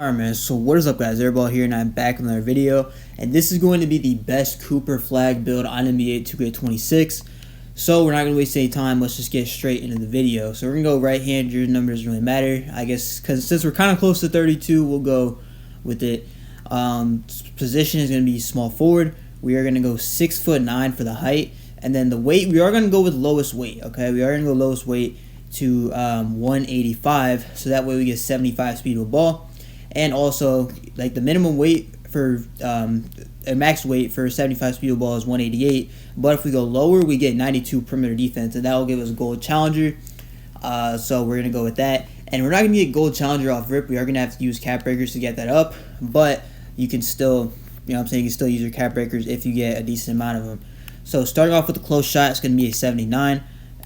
Alright man, so what is up guys, Airball here and I'm back with another video, and this is going to be the best Cooper Flagg build on NBA 2K26. So we're not going to waste any time, let's just get straight into the video. So we're going to go right hand, your numbers really matter, I guess, because since we're kind of close to 32, we'll go with it. Position is going to be small forward. We are going to go 6'9" for the height, and then the weight, we are going to go with lowest weight, okay? We are going to go lowest weight to 185, so that way we get 75 speed of a ball. And also, like the minimum weight for a max weight for 75 speed ball is 188. But if we go lower, we get 92 perimeter defense, and that will give us a gold challenger. So we're gonna go with that. And we're not gonna get gold challenger off rip. We are gonna have to use cap breakers to get that up. But you can still, you know what I'm saying, you can still use your cap breakers if you get a decent amount of them. So starting off with the close shot, it's gonna be a 79.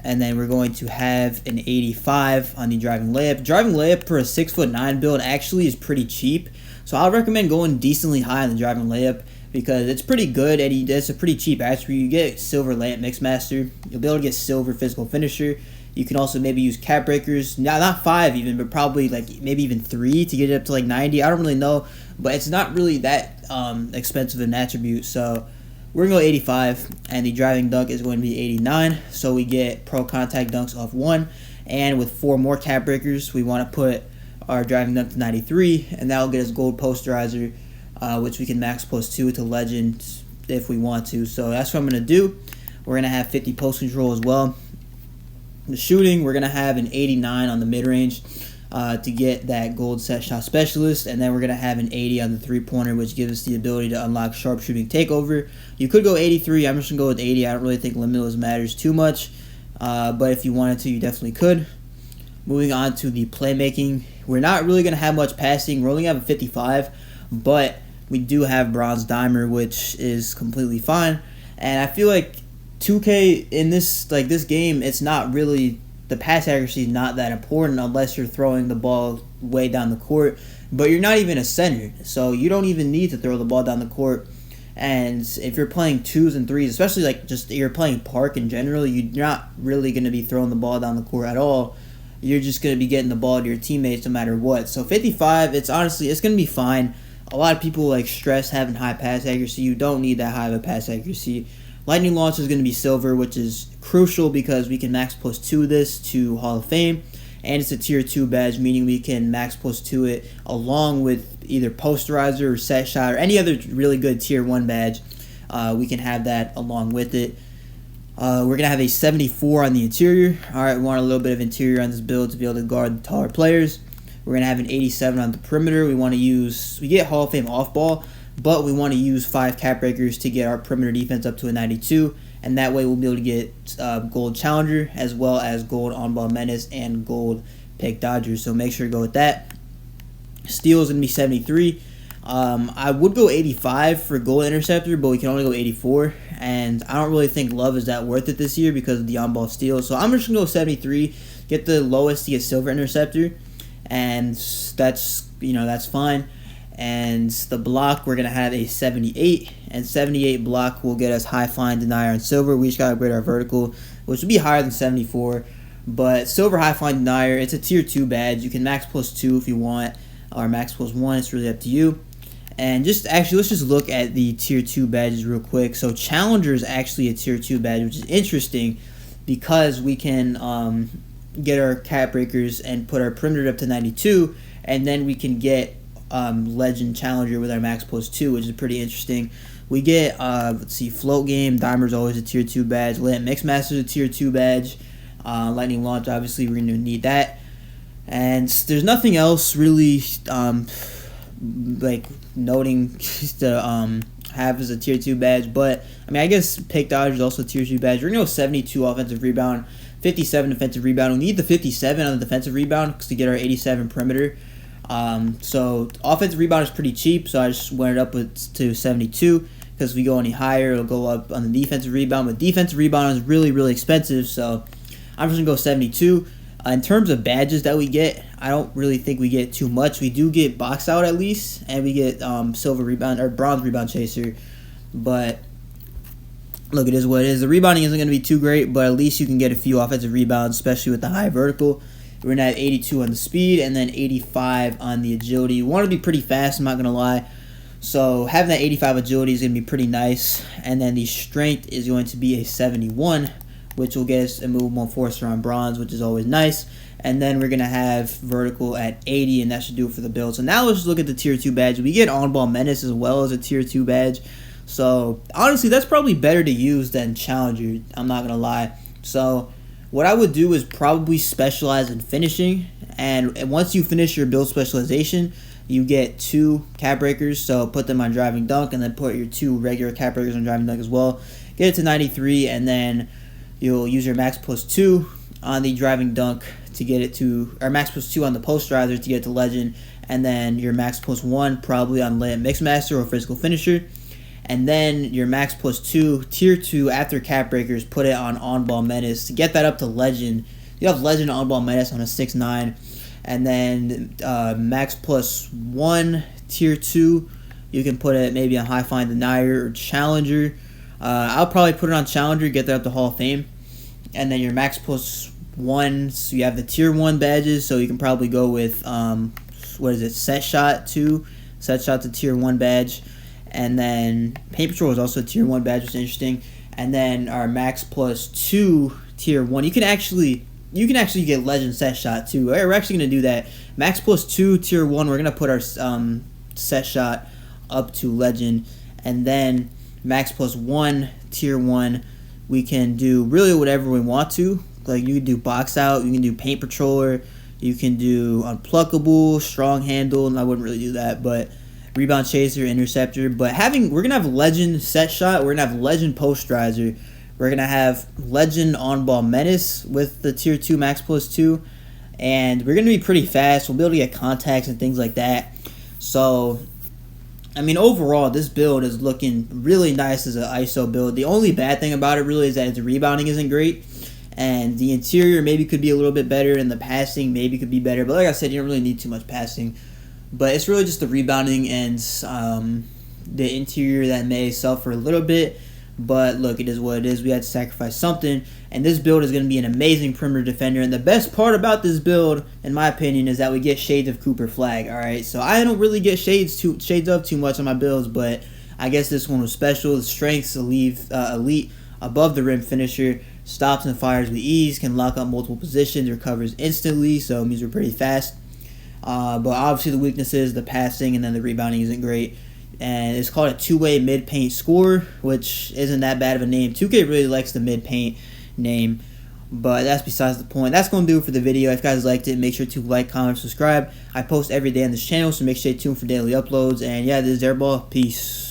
And then we're going to have an 85 on the driving layup. Driving layup for a 6'9" build actually is pretty cheap. So I'll recommend going decently high on the driving layup because it's pretty good and it's a pretty cheap attribute. You get silver layup mixmaster. You'll be able to get silver physical finisher. You can also maybe use cap breakers. Now, not 5 even, but probably like maybe even 3 to get it up to like 90. I don't really know, but it's not really that expensive an attribute. So we're going to go 85, and the driving dunk is going to be 89, so we get pro contact dunks off 1, and with 4 more cap breakers, we want to put our driving dunk to 93, and that will get us gold posterizer, which we can max plus 2 to legend if we want to. So that's what I'm going to do. We're going to have 50 post control as well. The shooting, we're going to have an 89 on the mid-range to get that gold set shot specialist, and then we're going to have an 80 on the three-pointer, which gives us the ability to unlock sharpshooting takeover. You could go 83. I'm just going to go with 80. I don't really think limitless matters too much, but if you wanted to, you definitely could. Moving on to the playmaking, we're not really going to have much passing. We're only going to have a 55, but we do have bronze dimer, which is completely fine, and I feel like 2K in this game, it's not really, the pass accuracy is not that important unless you're throwing the ball way down the court, but you're not even a center, so you don't even need to throw the ball down the court. And if you're playing 2s and 3s, especially like just you're playing park in general, you're not really going to be throwing the ball down the court at all. You're just going to be getting the ball to your teammates no matter what. So 55, it's going to be fine. A lot of people like stress having high pass accuracy. You don't need that high of a pass accuracy. Lightning launch is going to be silver, which is crucial because we can max plus 2 this to Hall of Fame, and it's a tier 2 badge, meaning we can max plus 2 it along with either posterizer or set shot or any other really good tier 1 badge. We can have that along with it. We're going to have a 74 on the interior. Alright, we want a little bit of interior on this build to be able to guard the taller players. We're going to have an 87 on the perimeter. We get Hall of Fame off ball, but we want to use 5 cap breakers to get our perimeter defense up to a 92, and that way we'll be able to get gold challenger as well as gold on-ball menace and gold pick dodgers, so make sure to go with that. Steal is going to be 73. I would go 85 for gold interceptor, but we can only go 84, and I don't really think love is that worth it this year because of the on-ball steal, so I'm just going to go 73, get the lowest to get silver interceptor, and that's fine. And the block, we're going to have a 78, and 78 block will get us high flying denier and silver. We just got to upgrade our vertical, which would be higher than 74, but silver high flying denier, it's a tier 2 badge. You can max plus 2 if you want, or max plus 1, it's really up to you. And let's just look at the tier 2 badges real quick. So challenger is actually a tier 2 badge, which is interesting because we can get our cap breakers and put our perimeter up to 92, and then we can get legend challenger with our max plus 2, which is pretty interesting. We get float game, dimer's always a tier 2 badge, layup mixmaster is a tier 2 badge, lightning launch, obviously we're going to need that, and there's nothing else really like noting to have as a tier 2 badge. But I mean, I guess pick dodge is also a tier 2 badge. We're going to go 72 offensive rebound, 57 defensive rebound. We need the 57 on the defensive rebound to get our 87 perimeter. So offensive rebound is pretty cheap, so I just went it up to 72 because if we go any higher, it'll go up on the defensive rebound. But defensive rebound is really, really expensive, so I'm just going to go 72. In terms of badges that we get, I don't really think we get too much. We do get box out at least, and we get silver rebound or bronze rebound chaser. But look, it is what it is. The rebounding isn't going to be too great, but at least you can get a few offensive rebounds, especially with the high vertical. We're going to have 82 on the speed and then 85 on the agility. You want to be pretty fast, I'm not going to lie. So having that 85 agility is going to be pretty nice. And then the strength is going to be a 71, which will get us a movable enforcer on bronze, which is always nice. And then we're going to have vertical at 80, and that should do it for the build. So now let's look at the tier 2 badge. We get on-ball menace as well as a tier 2 badge. So honestly, that's probably better to use than challenger, I'm not going to lie. So what I would do is probably specialize in finishing. And once you finish your build specialization, you get 2 cap breakers. So put them on driving dunk and then put your 2 regular cap breakers on driving dunk as well. Get it to 93, and then you'll use your max plus 2 on the driving dunk to get it to, or max plus 2 on the post riser to get it to legend, and then your max plus 1 probably on layup mixmaster or physical finisher, and then your max plus 2 tier 2 after cap breakers, put it on ball menace to get that up to legend. You have legend on ball menace on a 6'9", and then max plus 1 tier 2 you can put it maybe on high flying denier or challenger. I'll probably put it on challenger, get that up to Hall of Fame. And then your max plus 1, so you have the tier 1 badges, so you can probably go with set shot 2, set shot to tier 1 badge, and then paint patrol is also a tier 1 badge, which is interesting. And then our max plus 2 tier 1, you can actually get legend set shot too. We're actually gonna do that. Max plus 2 tier 1, we're gonna put our set shot up to legend, and then max plus 1 tier 1, we can do really whatever we want to. Like you can do box out, you can do paint patroller, you can do unpluckable, strong handle, and I wouldn't really do that, but rebound chaser, interceptor. But we're gonna have legend set shot, we're gonna have legend post riser, we're gonna have legend on ball menace with the tier 2 max plus 2, and we're gonna be pretty fast. We'll be able to get contacts and things like that. So I mean, overall, this build is looking really nice as an ISO build. The only bad thing about it really is that its rebounding isn't great, and the interior maybe could be a little bit better, and the passing maybe could be better. But like I said, you don't really need too much passing. But it's really just the rebounding and the interior that may suffer a little bit. But look, it is what it is. We had to sacrifice something, and this build is going to be an amazing perimeter defender. And the best part about this build, in my opinion, is that we get shades of Cooper Flagg. All right, so I don't really get shades of too much on my builds, but I guess this one was special. The strengths elite above the rim finisher, stops and fires with ease, can lock up multiple positions, recovers instantly, so it means we're pretty fast. But obviously the weaknesses, the passing, and then the rebounding isn't great. And it's called a two-way mid-paint scorer, which isn't that bad of a name. 2K really likes the mid-paint name, but that's besides the point. That's going to do it for the video. If you guys liked it, make sure to like, comment, subscribe. I post every day on this channel, so make sure to stay tuned for daily uploads. And yeah, this is Airball. Peace.